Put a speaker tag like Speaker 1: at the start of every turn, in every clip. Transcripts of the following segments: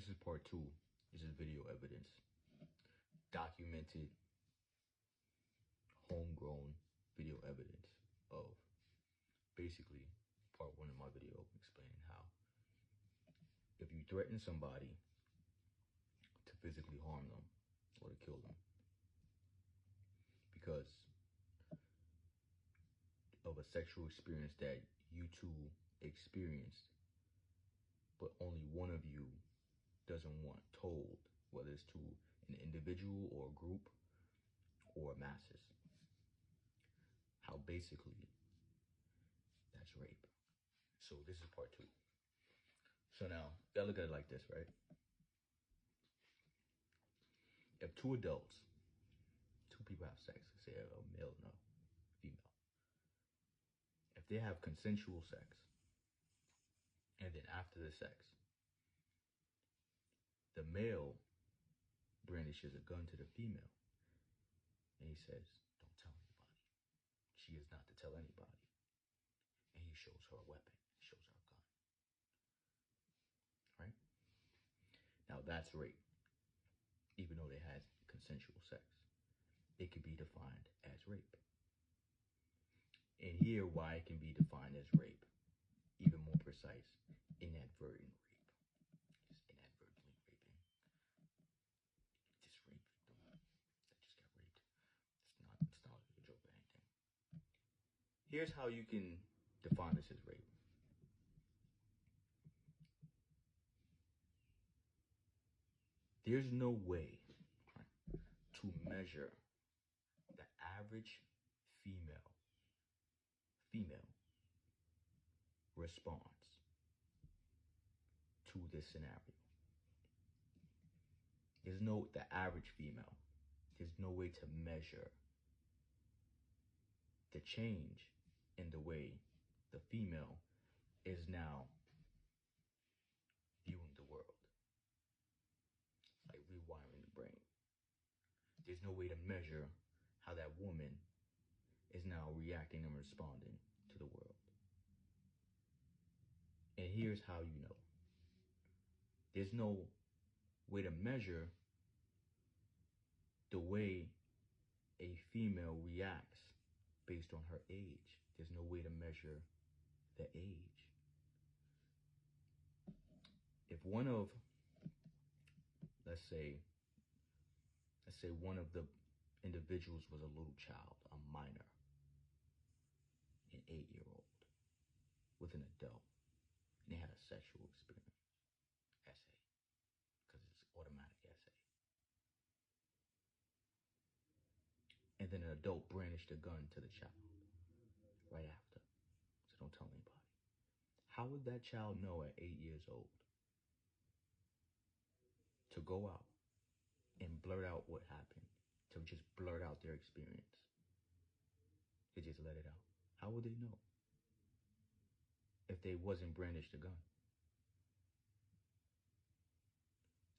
Speaker 1: this is part 2. This is video evidence. Documented, homegrown video evidence of basically part 1 of my video explaining how if you threaten somebody to physically harm them or to kill them because of a sexual experience that you two experienced, but only one of you doesn't want told, whether it's to an individual or a group or masses, how basically that's rape. So this is part 2. So now, you gotta look at it like this, right? If two adults, two people have sex, say a male and a female, if they have consensual sex, and then after the sex, the male brandishes a gun to the female, and he says, don't tell anybody. She is not to tell anybody. And he shows her a weapon, shows her a gun. Right? Now that's rape. Even though they had consensual sex, it could be defined as rape. And here, why it can be defined as rape, even more precise, inadvertent rape. Just inadvertently raping. Just rape victim that just got raped. It's not a joke or anything. Here's how you can define this as rape. There's no way to measure the average female response to this scenario. The average female, there's no way to measure the change in the way the female is now viewing the world. Like rewiring the brain. There's no way to measure how that woman is now reacting and responding to the world. And here's how you know. There's no way to measure the way a female reacts based on her age. There's no way to measure the age. If one of, let's say one of the individuals was a little child, a minor, an 8-year-old, with an adult, and they had a sexual experience, essay, because it's automatic essay. And then an adult brandished a gun to the child right after, so don't tell anybody. How would that child know at 8 years old to go out and blurt out what happened, to just blurt out their experience, to just let it out? How would they know if they wasn't brandished a gun?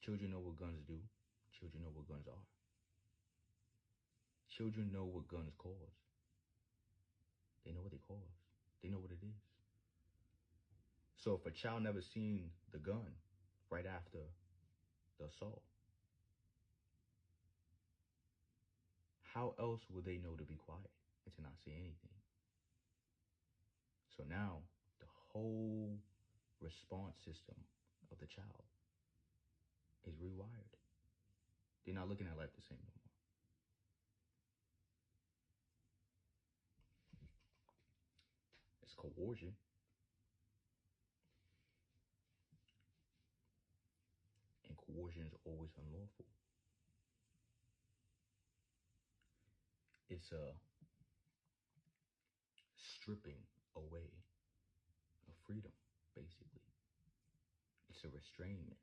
Speaker 1: Children know what guns do. Children know what guns are. Children know what guns cause. They know what they cause. They know what it is. So if a child never seen the gun right after the assault, how else would they know to be quiet and to not say anything? So now the whole response system of the child is rewired. They're not looking at life the same no more. It's coercion. And coercion is always unlawful. It's a stripping away of freedom, basically. It's a restrainment.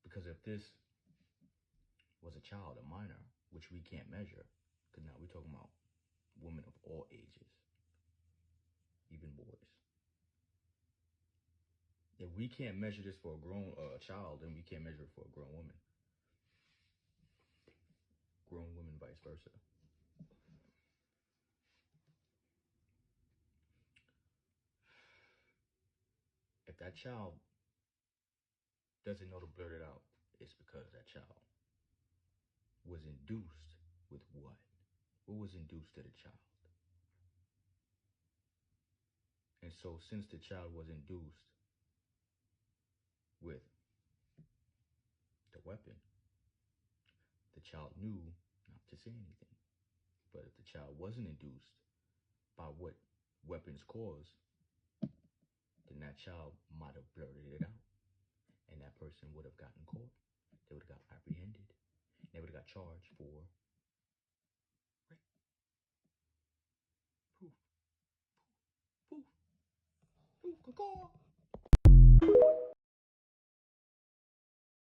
Speaker 1: Because if this was a child, a minor, which we can't measure, because now we're talking about women of all ages, even boys. If we can't measure this for a grown child, then we can't measure it for a grown woman. Grown women, vice versa. If that child doesn't know to blurt it out, it's because that child was induced with what? What was induced to the child? And so since the child was induced with the weapon, the child knew not to say anything. But if the child wasn't induced by what weapons cause, then that child might have blurted it out. And that person would have gotten caught. They would have got apprehended. They would have got charged for rape. Proof. Proof. Proof. Proof.